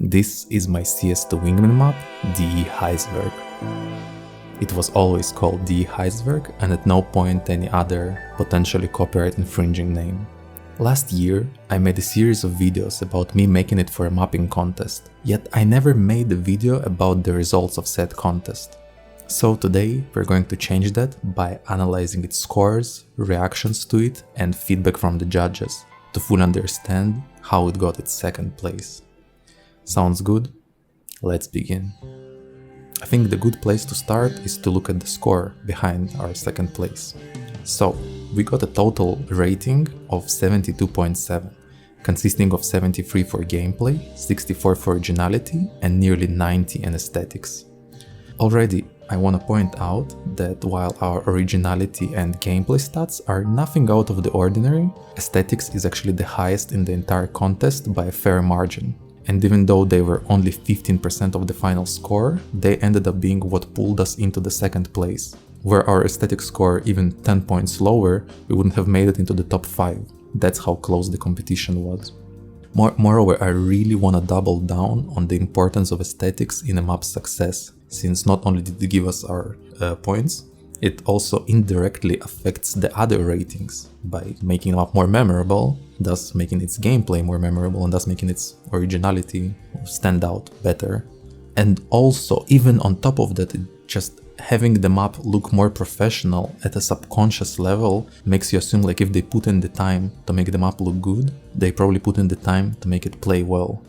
This is my CS2 wingman map, DE Heisberg. It was always called DE Heisberg and at no point any other potentially copyright infringing name. Last year, I made a series of videos about me making it for a mapping contest, yet I never made a video about the results of said contest. So today we're going to change that by analyzing its scores, reactions to it and feedback from the judges to fully understand how it got its second place. Sounds good? Let's begin. I think the good place to start is to look at the score behind our second place. So, we got a total rating of 72.7, consisting of 73 for gameplay, 64 for originality and nearly 90 in aesthetics. Already, I want to point out that while our originality and gameplay stats are nothing out of the ordinary, aesthetics is actually the highest in the entire contest by a fair margin. And even though they were only 15% of the final score, they ended up being what pulled us into the second place. Were our aesthetic score even 10 points lower, we wouldn't have made it into the top 5. That's how close the competition was. Moreover, I really want to double down on the importance of aesthetics in a map's success, since not only did it give us our points, it also indirectly affects the other ratings by making the map more memorable, thus making its gameplay more memorable and thus making its originality stand out better. And also, even on top of that, just having the map look more professional at a subconscious level makes you assume like if they put in the time to make the map look good, they probably put in the time to make it play well.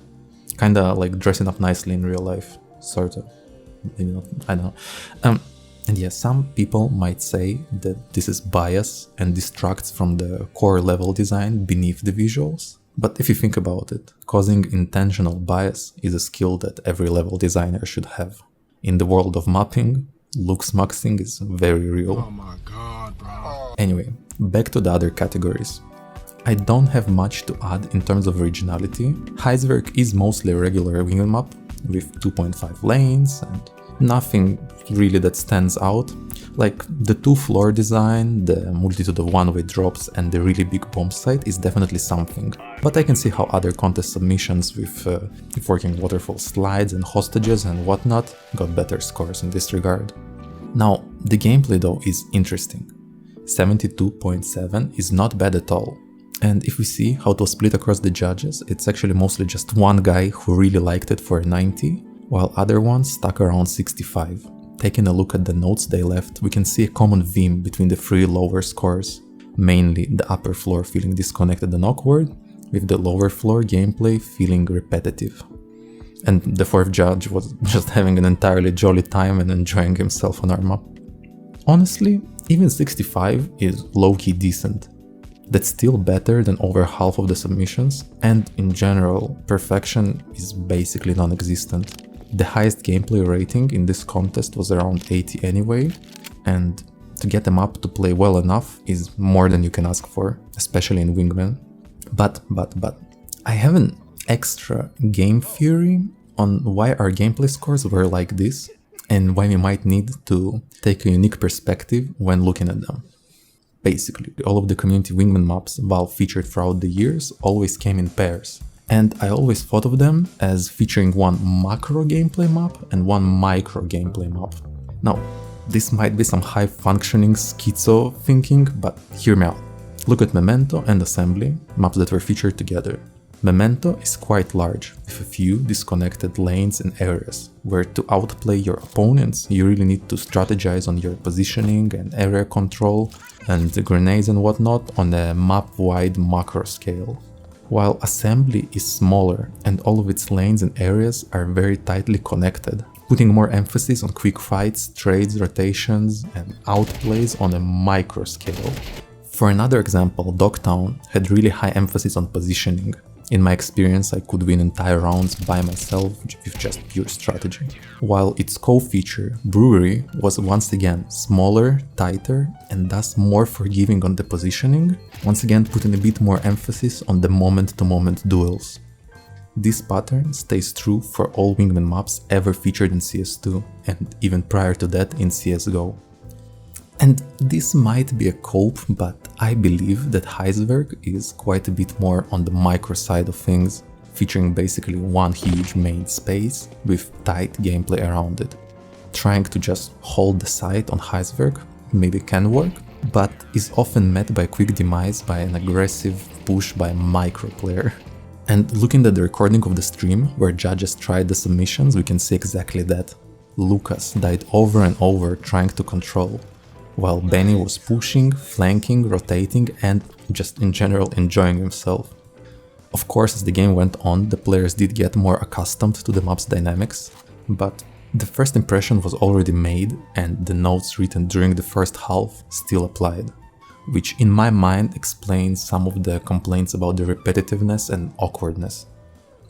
Kinda like dressing up nicely in real life, sort of. Maybe not, I don't know. And yeah, some people might say that this is bias and distracts from the core level design beneath the visuals. But if you think about it, causing intentional bias is a skill that every level designer should have. In the world of mapping, looks maxing is very real. Oh my god, bro. Anyway, back to the other categories. I don't have much to add in terms of originality. Heisberg is mostly a regular wingman map with 2.5 lanes and nothing really that stands out. Like the 2-floor design, the multitude of one-way drops and the really big bomb site is definitely something. But I can see how other contest submissions with working waterfall slides and hostages and whatnot got better scores in this regard. Now, the gameplay though is interesting. 72.7 is not bad at all. And if we see how it was split across the judges, it's actually mostly just one guy who really liked it for a 90, while other ones stuck around 65. Taking a look at the notes they left, we can see a common theme between the three lower scores. Mainly the upper floor feeling disconnected and awkward, with the lower floor gameplay feeling repetitive. And the fourth judge was just having an entirely jolly time and enjoying himself on our map. Honestly, even 65 is low-key decent. That's still better than over half of the submissions, and in general, perfection is basically non-existent. The highest gameplay rating in this contest was around 80 anyway, and to get a map to play well enough is more than you can ask for, especially in Wingman. But, I have an extra game theory on why our gameplay scores were like this, and why we might need to take a unique perspective when looking at them. Basically, all of the community Wingman maps Valve featured throughout the years always came in pairs. And I always thought of them as featuring one macro gameplay map and one micro gameplay map. Now, this might be some high-functioning schizo thinking, but hear me out. Look at Memento and Assembly, maps that were featured together. Memento is quite large, with a few disconnected lanes and areas, where to outplay your opponents you really need to strategize on your positioning and area control and the grenades and whatnot on a map-wide macro scale. While Assembly is smaller and all of its lanes and areas are very tightly connected, putting more emphasis on quick fights, trades, rotations and outplays on a micro scale. For another example, Dogtown had really high emphasis on positioning. In my experience, I could win entire rounds by myself with just pure strategy. While its co-feature, Brewery, was once again smaller, tighter, and thus more forgiving on the positioning, once again putting a bit more emphasis on the moment-to-moment duels. This pattern stays true for all Wingman maps ever featured in CS2, and even prior to that in CSGO. And this might be a cope, but I believe that Heisberg is quite a bit more on the micro side of things. featuring basically one huge main space with tight gameplay around it. Trying to just hold the site on Heisberg maybe can work, but is often met by quick demise by an aggressive push by a micro player. And looking at the recording of the stream where judges tried the submissions, we can see exactly that. Lucas died over and over trying to control, while Benny was pushing, flanking, rotating and just in general enjoying himself. Of course, as the game went on, the players did get more accustomed to the map's dynamics, but the first impression was already made and the notes written during the first half still applied, which in my mind explains some of the complaints about the repetitiveness and awkwardness.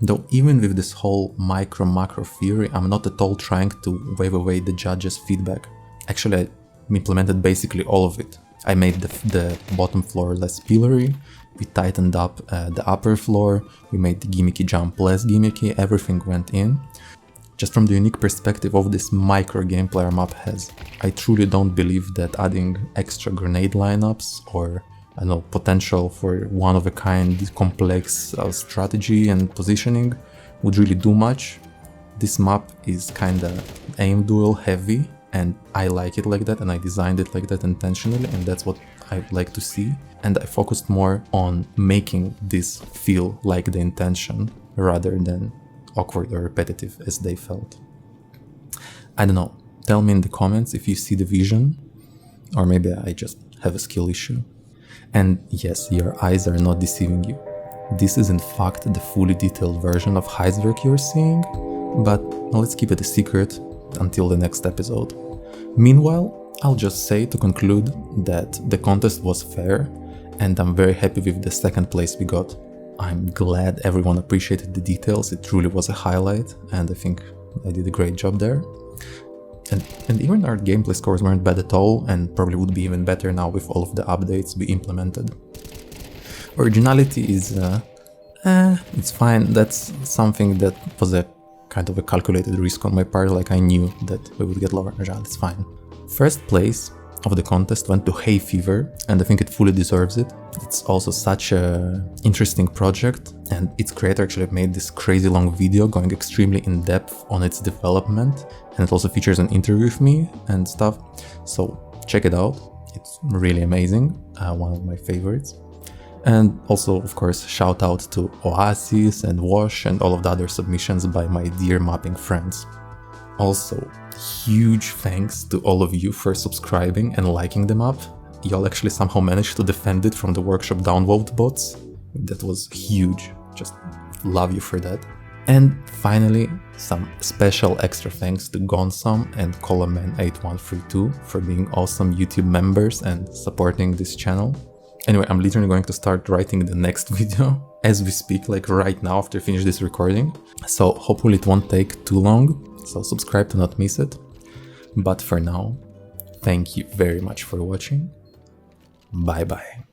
Though even with this whole micro-macro theory, I'm not at all trying to wave away the judges' feedback. Actually, I implemented basically all of it. I made the bottom floor less pillory, we tightened up the upper floor, we made the gimmicky jump less gimmicky, everything went in. Just from the unique perspective of this micro gameplay our map has, I truly don't believe that adding extra grenade lineups or, I don't know, potential for one-of-a-kind complex strategy and positioning would really do much. This map is kinda aim duel heavy, and I like it like that, and I designed it like that intentionally, and that's what I like to see. And I focused more on making this feel like the intention rather than awkward or repetitive as they felt. I don't know, tell me in the comments if you see the vision, or maybe I just have a skill issue. And yes, your eyes are not deceiving you. This is in fact the fully detailed version of Heisberg you're seeing, but let's keep it a secret until the next episode. Meanwhile, I'll just say to conclude that the contest was fair, and I'm very happy with the second place we got. I'm glad everyone appreciated the details, it truly was a highlight, and I think I did a great job there. And even our gameplay scores weren't bad at all, and probably would be even better now with all of the updates we implemented. Originality is, it's fine, that's something that was a kind of a calculated risk on my part, like I knew that we would get lower originality, it's fine. First place of the contest went to Hay Fever, and I think it fully deserves it. It's also such a interesting project, and its creator actually made this crazy long video going extremely in depth on its development, and it also features an interview with me and stuff, so check it out, it's really amazing, one of my favorites. And also, of course, shout out to Oasis and Wash and all of the other submissions by my dear mapping friends. Also, huge thanks to all of you for subscribing and liking the map. Y'all actually somehow managed to defend it from the workshop downvote bots. That was huge. Just love you for that. And finally, some special extra thanks to Gonsam and Colaman8132 for being awesome YouTube members and supporting this channel. Anyway, I'm literally going to start writing the next video as we speak, like right now after I finish this recording. So hopefully it won't take too long, so subscribe to not miss it. But for now, thank you very much for watching. Bye bye.